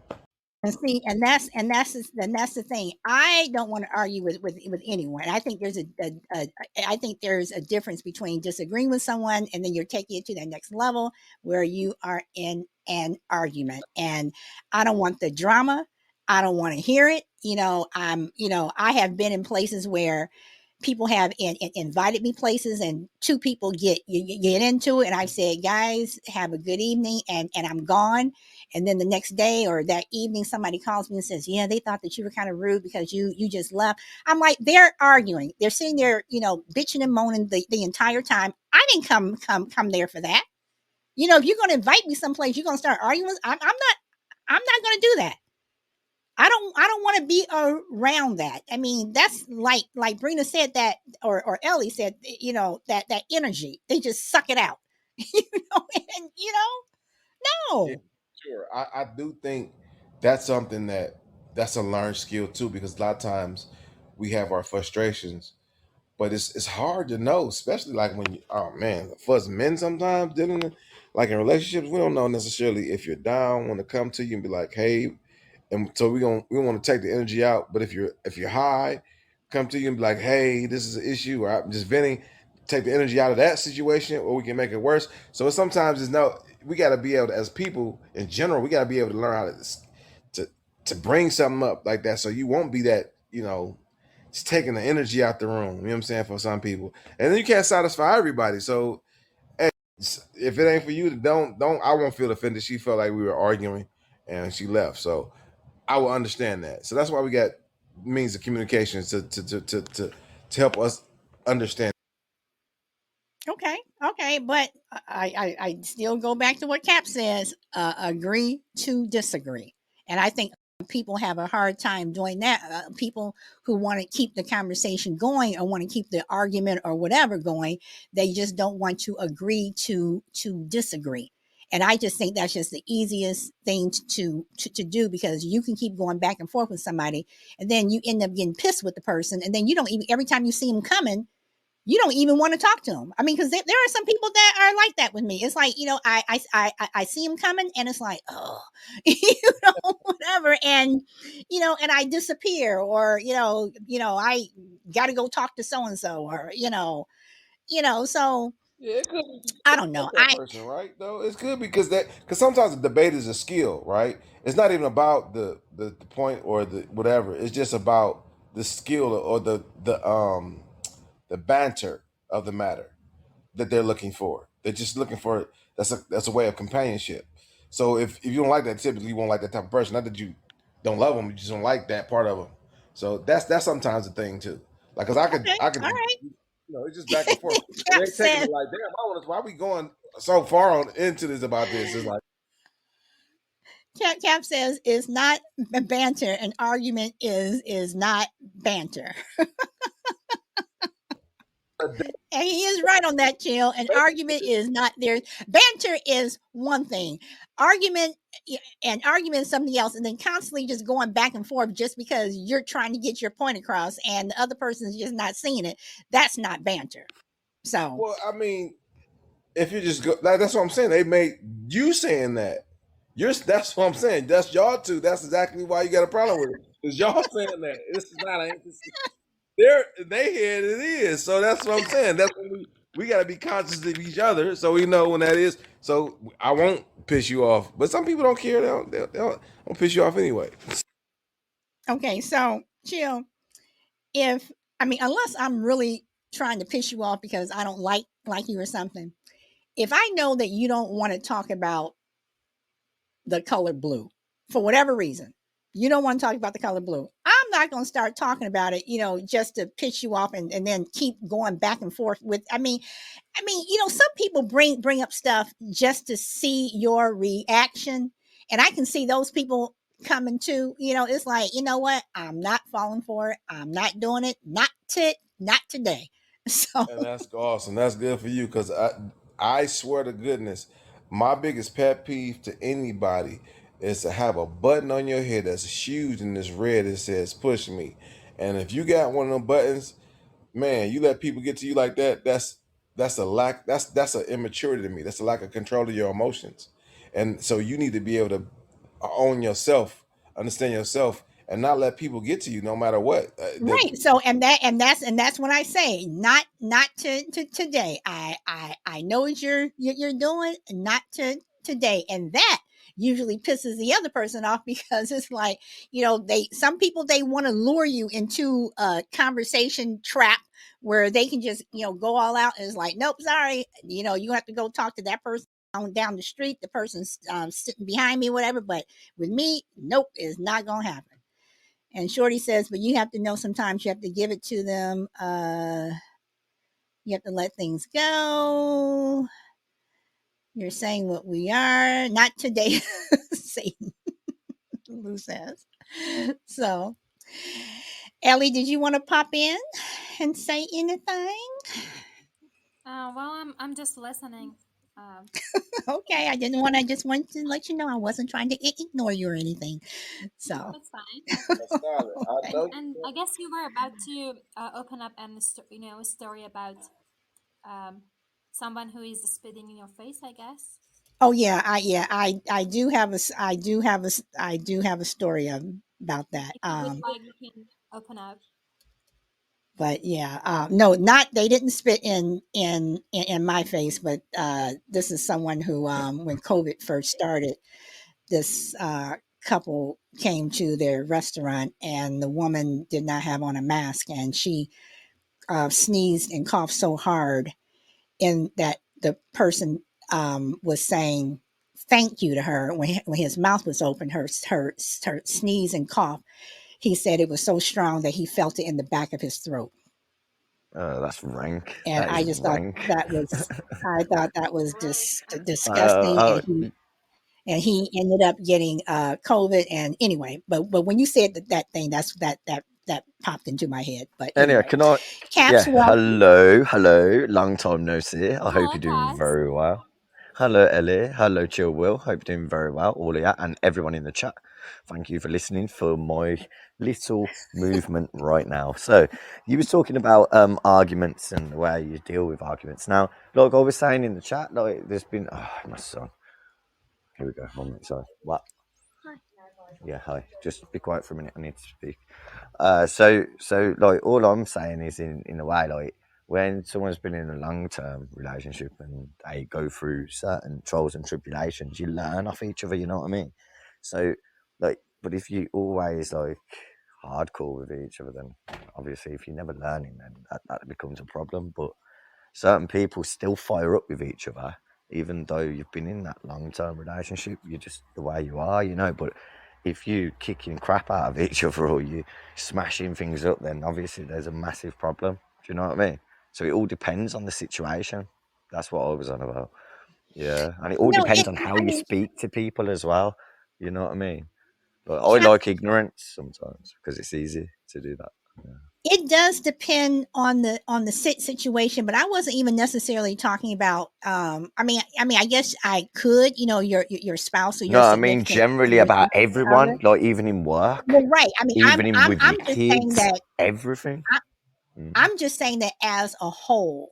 And see, and that's the thing. I don't want to argue with anyone. I think I think there's a difference between disagreeing with someone and then you're taking it to that next level where you are in an argument. And I don't want the drama. I don't want to hear it. I have been in places where people have invited me places and two people get into it and I said, guys, have a good evening, and I'm gone. And then the next day or that evening, somebody calls me and says, yeah, they thought that you were kind of rude because you just left. I'm like, they're arguing. They're sitting there, bitching and moaning the entire time. I didn't come there for that. If you're going to invite me someplace, you're going to start arguing. I'm not going to do that. I don't want to be around that. I mean, that's like Brina said that, or Ellie said, that energy. They just suck it out. And Yeah, no. sure. I do think that's something that's a learned skill too, because a lot of times we have our frustrations, but it's hard to know, especially like when oh man, for us men sometimes dealing like in relationships, we don't know necessarily if you're down, want to come to you and be like, hey, and so we want to take the energy out. But if you're high, come to you and be like, hey, this is an issue, or I'm just venting, take the energy out of that situation, or we can make it worse. So sometimes it's no, we got to be able to, as people in general, we got to be able to learn how to to bring something up like that, so you won't be that just taking the energy out the room. You know what I'm saying, for some people, and then you can't satisfy everybody. So hey, if it ain't for you, don't. I won't feel offended. She felt like we were arguing, and she left. So I will understand that. So that's why we got means of communication to help us understand. Okay, okay, but I still go back to what Cap says: agree to disagree, and I think people have a hard time doing that. People who want to keep the conversation going or want to keep the argument or whatever going, they just don't want to agree to disagree. And I just think that's just the easiest thing to do, because you can keep going back and forth with somebody, and then you end up getting pissed with the person, and then you don't even every time you see them coming, you don't even want to talk to them. I mean, because there are some people that are like that with me. It's like, I see them coming, and it's like, oh, whatever, and and I disappear, or I got to go talk to so and so, or so Yeah, it could be because I you don't don't know. like that person, right? Though it's good because sometimes the debate is a skill, right? It's not even about the point or the whatever. It's just about the skill or the banter of the matter that they're looking for. They're just looking for that's a way of companionship. So if you don't like that, typically you won't like that type of person. Not that you don't love them, you just don't like that part of them. So that's sometimes the thing too. Like, cause Okay, I could all right. it's just back and forth. And Cap they taking said, it like, damn, why we going so far on into this about this? It's like, Cap says it's not banter. An argument is not banter. And he is right on that, Chill. An argument is not there. Banter is one thing. Argument and argument is something else. And then constantly just going back and forth just because you're trying to get your point across and the other person is just not seeing it. That's not banter. So Well, I mean, if you just go, that's what I'm saying. They made you saying that. That's what I'm saying. That's y'all two. That's exactly why you got a problem with it. Because y'all saying that. This is not ain't this they head it is. So that's what I'm saying. That's when we got to be conscious of each other so we know when that is. So I won't piss you off. But some people don't care. They don't piss you off anyway. okay, so Chill. If I mean, unless I'm really trying to piss you off because I don't like you or something. If I know that you don't want to talk about the color blue for whatever reason, you don't want to talk about the color blue. I'm not going to start talking about it, just to piss you off and then keep going back and forth with. Some people bring up stuff just to see your reaction, and I can see those people coming too. It's like, you know what? I'm not falling for it. I'm not doing it. Not today. So And that's awesome. That's good for you because I swear to goodness, my biggest pet peeve to anybody is to have a button on your head that's huge and this red that says push me. And if you got one of them buttons, man, you let people get to you like that, that's a lack that's an immaturity to me. That's a lack of control of your emotions. And so you need to be able to own yourself, understand yourself, and not let people get to you no matter what. right. So and that's when I say not to today. I know what you're doing, not to today, and that usually pisses the other person off because it's like, some people, they want to lure you into a conversation trap where they can just, go all out, and it's like, nope, sorry, you have to go talk to that person down the street, the person's sitting behind me, whatever. But with me, nope, it's not gonna happen. And Shorty says, but you have to know sometimes you have to give it to them. You have to let things go. You're saying what we are. Not today, Satan, Lou says. So, Ellie, did you want to pop in and say anything? Well, I'm just listening. Okay, I just wanted to let you know I wasn't trying to ignore you or anything. So, It's fine. Scarlett, I okay. know. And I guess you were about to open up a story about um, someone who is spitting in your face, I guess. Oh I do have a story about that. If you would like, you can open up. But yeah, no, not they didn't spit in my face, but this is someone who, when COVID first started, this couple came to their restaurant, and the woman did not have on a mask, and she sneezed and coughed so hard, and that the person was saying thank you to her when his mouth was open. Her sneeze and cough. He said it was so strong that he felt it in the back of his throat. That's rank. And That is I just thought rank. that was just disgusting. uh, And he ended up getting COVID. And anyway, but when you said that thing, that popped into my head. But anyway, anyway, can I? Caps, Yeah. welcome. Hello. Long time no see. I hope Hello, you're doing Cass. very well. Hello, Ellie. Hello, Chill Will. Hope you're doing very well, all of you, and everyone in the chat. Thank you for listening for my little movement right now. So, you was talking about arguments and the way you deal with arguments. Now, like I was saying in the chat, like there's been my son. Here we go. 1 minute. Sorry. What? Yeah. Hi. Just be quiet for a minute. I need to speak. So like all I'm saying is in a way, like when someone's been in a long term relationship and they go through certain trials and tribulations, you learn off each other. You know what I mean? So like, but if you always like hardcore with each other, then obviously if you're never learning, then that becomes a problem. But certain people still fire up with each other, even though you've been in that long term relationship. You're just the way you are, you know. But if you kicking crap out of each other or you smashing things up, then obviously there's a massive problem. Do you know what I mean? So it all depends on the situation. That's what I was on about. Yeah, and it all No, depends on how I you mean, speak to people as well. You know what I mean? But I like ignorance sometimes because it's easy to do that. Yeah. It does depend on the situation, but I wasn't even necessarily talking about. I guess I could, your spouse or your No, I mean significant generally about other. everyone, like even in work, Well, right. I mean, even in with your I'm just saying kids, that. everything. I'm just saying that as a whole,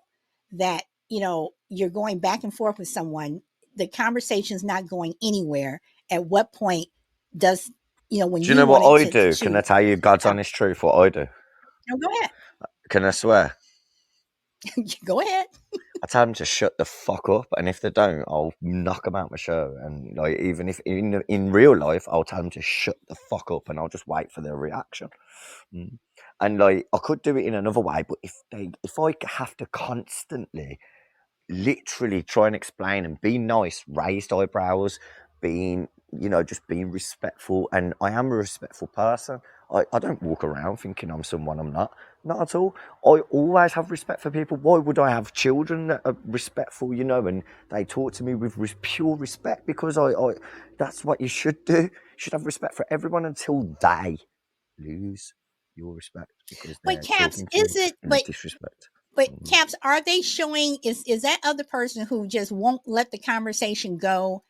that you're going back and forth with someone, the conversation's not going anywhere. At what point does when Do you you know what wanted I to do? Can I choose? tell you God's honest truth? What I do? No, go ahead. Can I swear? Go ahead. I tell them to shut the fuck up, and if they don't, I'll knock them out my show. And like, even if in real life, I'll tell them to shut the fuck up, and I'll just wait for their reaction. And like, I could do it in another way, but if I have to constantly, literally try and explain and be nice, raised eyebrows, being just being respectful, and I am a respectful person. I don't walk around thinking I'm someone I'm not at all. I always have respect for people. Why would I have children that are respectful, and they talk to me with pure respect? Because I that's what you should do. You should have respect for everyone until they lose your respect because But they're Caps, talking to you is it? in a disrespect. But Caps, are they showing? Is that other person who just won't let the conversation go?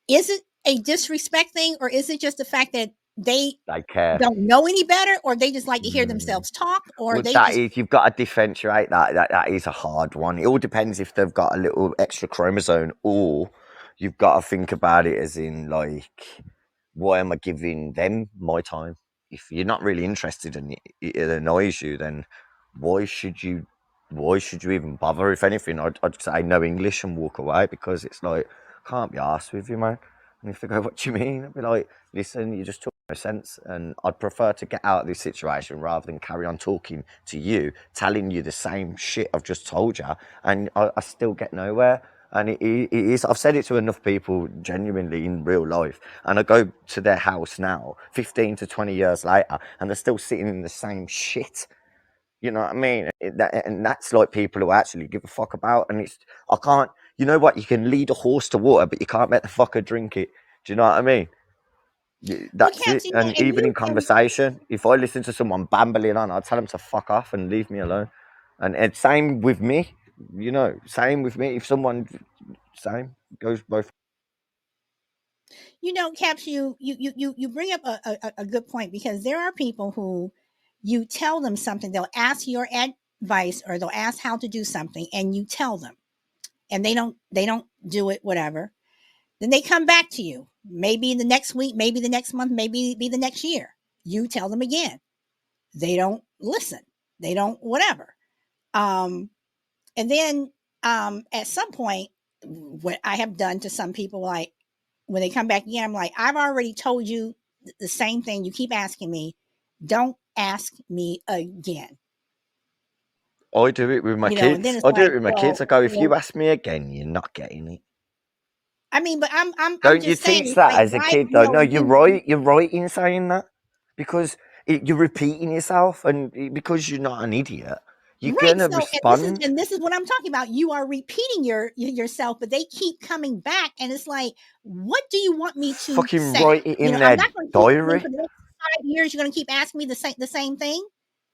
Is it a disrespect thing, or is it just the fact that they They care. don't know any better, or they just like to hear themselves talk, or Well, they that just is, you've got to differentiate that. That is a hard one. It all depends if they've got a little extra chromosome, or you've got to think about it as in like, why am I giving them my time? If you're not really interested and it annoys you, then why should you? Why should you even bother? If anything, I'd say no English and walk away because it's like, can't be arsed with you, man. And if they go, what do you mean? I'd be like, listen, you just talk no sense, and I'd prefer to get out of this situation rather than carry on talking to you, telling you the same shit I've just told you, and I still get nowhere. And it is, I've said it to enough people genuinely in real life, and I go to their house now 15 to 20 years later and they're still sitting in the same shit. You know what I mean? And that's like people who actually give a fuck about. And it's, I can't, you know what? You can lead a horse to water, but you can't make the fucker drink it. Do you know what I mean? That's Caps, it. And and even you in and conversation, if I listen to someone bambling on, I'll tell them to fuck off and leave me alone. And same with me, same with me. If someone, same goes both. Caps, you bring up a good point, because there are people who you tell them something, they'll ask your advice, or they'll ask how to do something, and you tell them, and they don't do it, whatever. Then they come back to you, maybe the next week, maybe the next month, maybe be the next year. You tell them again. They don't listen. They don't whatever. Um, and then at some point, what I have done to some people, like when they come back again, I'm like, I've already told you the same thing. You keep asking me. Don't ask me again. I do it with my And then kids. it's I do like, it with my kids. well, I go, if you ask me again, you're not getting it. I mean, but I'm Don't you just saying, teach it's that like, as a why, kid, though? No, you're then right. You're right in saying that because you're repeating yourself, and because you're not an idiot, you're right. gonna So, respond. and this is what I'm talking about. You are repeating yourself, but they keep coming back, and it's like, what do you want me to Fucking say? write it in I'm their not going to keep. diary. For the next 5 years, you're going to keep asking me the same thing.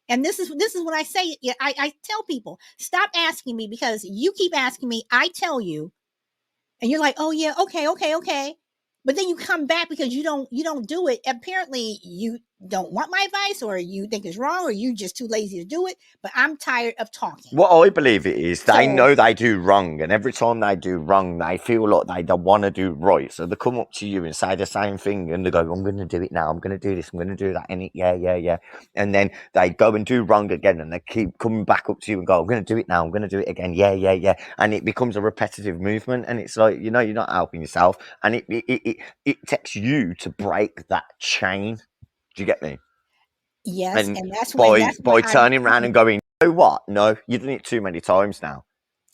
And this is what I say. I tell people, stop asking me, because you keep asking me. I tell you, and you're like, oh yeah, okay. But then you come back because you don't do it. Apparently you don't want my advice, or you think it's wrong, or you just too lazy to do it. But I'm tired of talking. What I believe it is, they So know they do wrong, and every time they do wrong, they feel like they don't want to do right. So they come up to you and say the same thing, and they go, "I'm going to do it now. I'm going to do this. I'm going to do that." And yeah. And then they go and do wrong again, and they keep coming back up to you and go, "I'm going to do it now. I'm going to do it again." Yeah. And it becomes a repetitive movement, and it's like, you're not helping yourself, and it takes you to break that chain. Do you get me? yes, And and that's why by I'm turning around and going, you know what? No, you've done it too many times now.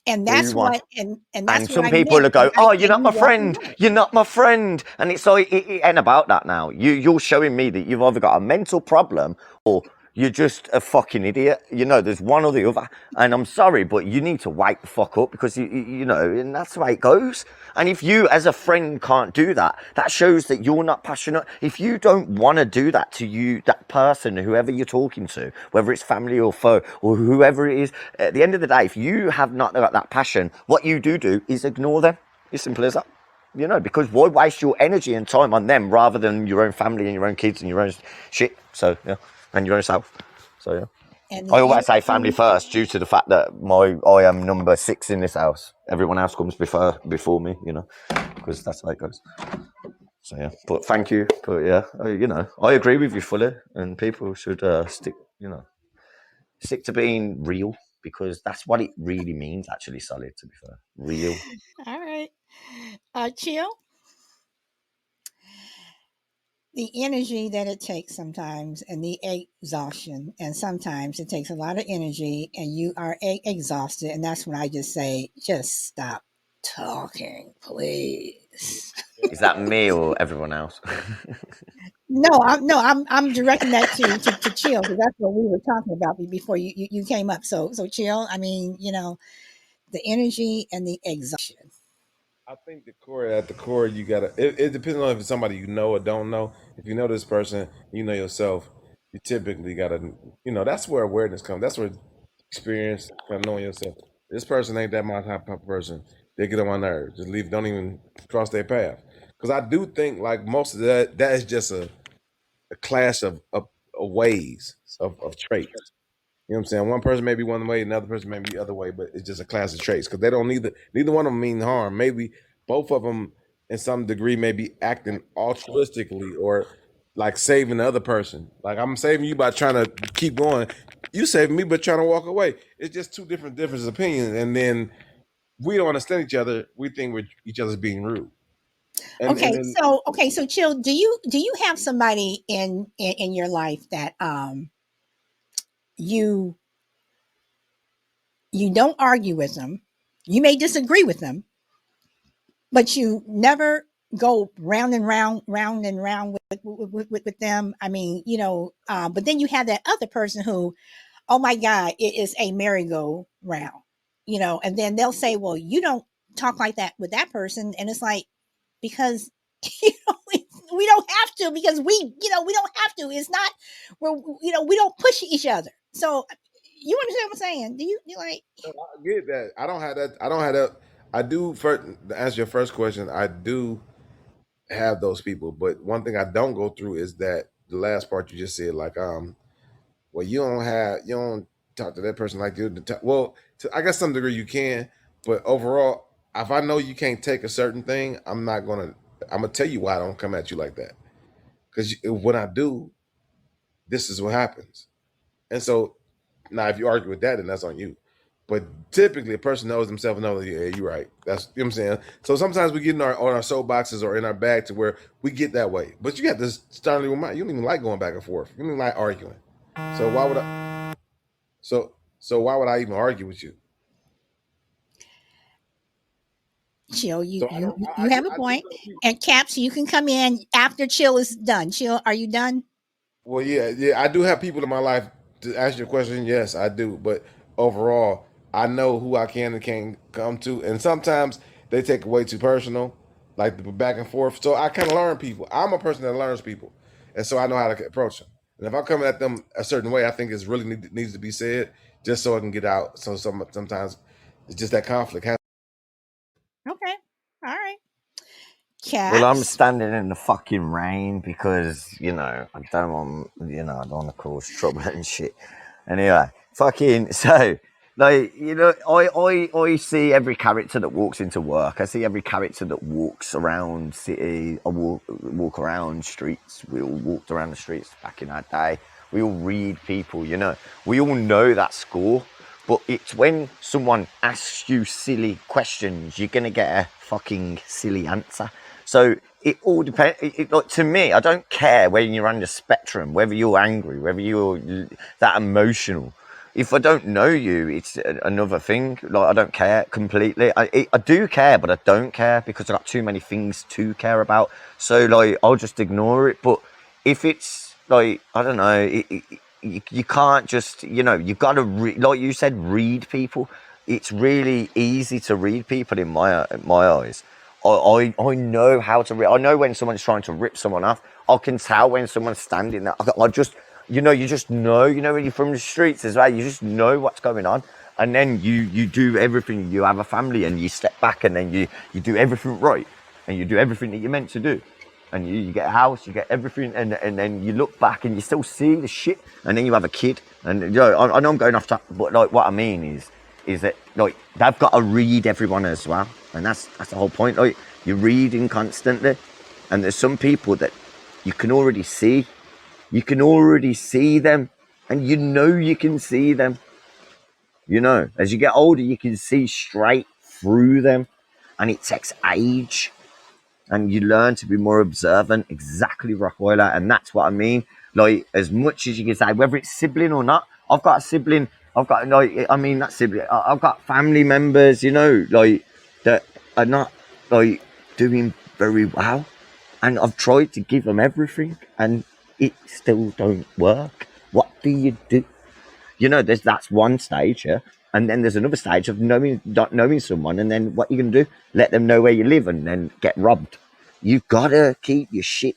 and Move that's on. what and And that's what some I people meant will when go, I "Oh, you're said not you my walk friend. away. You're not my friend." And it's like, it ain't about that now. You're showing me that you've either got a mental problem or you're just a fucking idiot. You know, there's one or the other. And I'm sorry, but you need to wake the fuck up, because, you know, and that's the way it goes. And if you, as a friend, can't do that, that shows that you're not passionate. If you don't want to do that to you, that person, whoever you're talking to, whether it's family or foe or whoever it is, at the end of the day, if you have not got that passion, what you do is ignore them. It's simple as that. You know, because why waste your energy and time on them rather than your own family and your own kids and your own shit? So, yeah, and your own self. So, yeah. And I the always say family energy, first, due to the fact that I am number 6 in this house. Everyone else comes before me, you know, because that's how it goes. So, yeah. But thank you. But, yeah, you know, I agree with you fully, and people should stick to being real, because that's what it really means, actually, Solid, to be fair. Real. all right. Chill. The energy that it takes sometimes, and the exhaustion, and sometimes it takes a lot of energy and you are exhausted, and that's when I just say, just stop talking, please. Is that me or everyone else? No, I'm directing that to Chill, because that's what we were talking about before you came up. So Chill, I mean, the energy and the exhaustion. I think at the core, you gotta. It depends on if it's somebody you know or don't know. If you know this person, you know yourself. You typically gotta, that's where awareness comes. That's where experience, kind of knowing yourself. This person ain't that my type of person. They get on my nerves. Just leave. Don't even cross their path. Because I do think like most of that is just a clash of ways of traits. You know what I'm saying? One person may be one way, another person may be the other way, but it's just a class of traits because they don't neither one of them mean harm. Maybe both of them, in some degree, may be acting altruistically or like saving the other person. Like I'm saving you by trying to keep going. You saving me by trying to walk away. It's just two different of opinions, and then we don't understand each other. We think we're each other's being rude, and Okay, then so Chill, do you have somebody in your life that you you don't argue with them, you may disagree with them, but you never go round and round with them. I mean, but then you have that other person who, oh my God, it is a merry-go-round, and then they'll say, well, you don't talk like that with that person. And it's like, because, you know, we don't have to, because we don't have to. It's not, we don't push each other. So you understand what I'm saying? Do you like, I get that. I don't have that. I don't have that. I do. First, to answer your first question, I do have those people. But one thing I don't go through is that the last part you just said, like, well, you don't talk to that person like you. Well, I guess some degree you can, but overall, if I know you can't take a certain thing, I'm not gonna. I'm gonna tell you why I don't come at you like that. Because when I do, this is what happens. And so now, if you argue with that, then that's on you. But typically, a person knows themselves, knows, yeah, you're right. That's, you know what I'm saying. So sometimes we get on our soapboxes or in our bag to where we get that way. But you got this sternly remind you don't even like going back and forth. You don't even like arguing. So why would I? So why would I even argue with you? Chill, you So I you don't. you have a I do point. know people. And Caps, you can come in after Chill is done. Chill, are you done? Well, yeah. I do have people in my life to ask your question. Yes, I do. But overall, I know who I can and can't come to, and sometimes they take it way too personal, like the back and forth. So I kind of learn people. I'm a person that learns people, and so I know how to approach them. And if I'm coming at them a certain way, I think it's really needs to be said just so I can get out. So sometimes it's just that conflict. Okay. All right. Well, I'm Caps. standing in the fucking rain because, I don't want to cause trouble and shit. Anyway, fucking, so, like, I see every character that walks into work. I see every character that walks around city. I walk around streets. We all walked around the streets back in our day. We all read people, We all know that score. But it's when someone asks you silly questions, you're going to get a fucking silly answer. So it all depends. Like, to me, I don't care when you're on the spectrum, whether you're angry, whether you're that emotional. If I don't know you, it's another thing. Like, I don't care completely. I do care, but I don't care because I've got too many things to care about. So, like, I'll just ignore it. But if it's like, I don't know, you can't just, you've got to like you said, read people. It's really easy to read people in my eyes. I know how to read. I know when someone's trying to rip someone off. I can tell when someone's standing there. I just, you just know, when you're from the streets as well, you just know what's going on. And then you do everything. You have a family and you step back and then you do everything right. And you do everything that you're meant to do. And you get a house, you get everything, and then you look back and you still see the shit. And then you have a kid. And I know I'm going off top, but like what I mean is that like they've got to read everyone as well. And that's the whole point. Like you're reading constantly. And there's some people that you can already see. You can already see them. And you can see them. As you get older, you can see straight through them. And it takes age. And you learn to be more observant. Exactly, Rockweiler. And that's what I mean. Like, as much as you can say, whether it's sibling or not, I've got a sibling. I've got, not sibling. I've got family members, like, that are not, like, doing very well. And I've tried to give them everything. And it still don't work. What do you do? That's one stage, yeah? And then there's another stage of not knowing someone, and then what you can do? Let them know where you live and then get robbed. You've got to keep your shit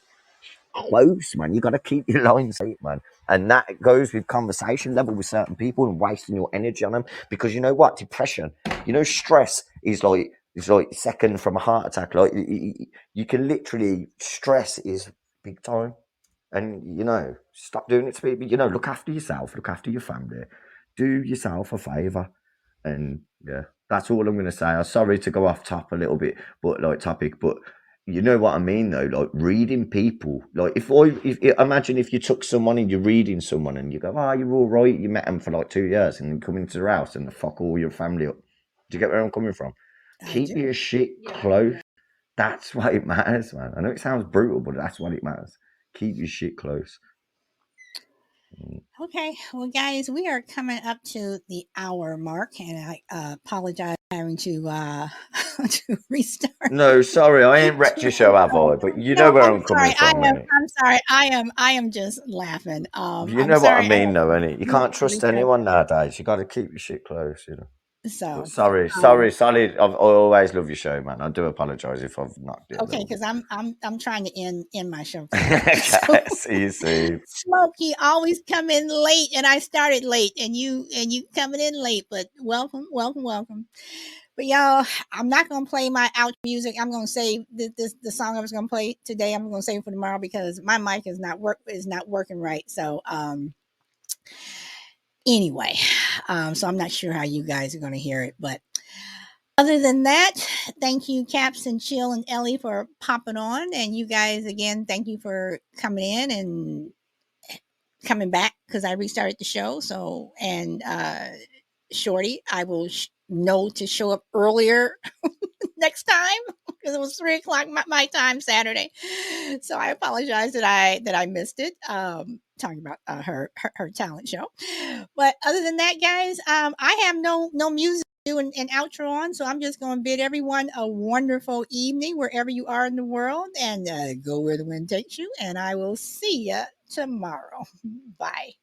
close, man. You've got to keep your lines straight, man. And that goes with conversation level with certain people and wasting your energy on them. Because you know what? Depression, stress is like, second from a heart attack. Like you can literally, stress is big time. And, stop doing it to people. Look after yourself, look after your family, do yourself a favour. And yeah, that's all I'm going to say. I'm sorry to go off top a little bit, but you know what I mean though, like reading people. Like if imagine if you took someone and you're reading someone and you go, oh, you're all right, you met them for like 2 years and you come into their house and fuck all your family up. Do you get where I'm coming from? Keep your shit close. That's what it matters, man. I know it sounds brutal, but that's what it matters. Keep your shit close. Okay, well, guys, we are coming up to the hour mark, and I apologize for having to to restart. No, sorry, I ain't wrecked your show, have I? But you know where I'm coming from, innit? I'm sorry. I am just laughing. You I'm know what I sorry. mean, though, innit? You can't trust anyone nowadays. You got to keep your shit close, So But sorry, Sally. I always love your show, man. I do apologise if I've knocked it. okay, because I'm trying to end my show. Okay, see you soon. Smokey always come in late, and I started late, and you coming in late, but welcome. But y'all, I'm not gonna play my out music. I'm gonna save the song I was gonna play today. I'm gonna save it for tomorrow because my mic is not working right. So anyway, so I'm not sure how you guys are gonna hear it, but other than that, thank you, Caps and Chill and Ellie, for popping on, and you guys again, thank you for coming in and coming back because I restarted the show. So and Shorty, I will know to show up earlier next time because it was 3:00 my time Saturday. So I apologize that I missed it. Talking about her talent show. But other than that, guys, I have no music to do an outro on, so I'm just going to bid everyone a wonderful evening wherever you are in the world, and go where the wind takes you. And I will see you tomorrow. Bye.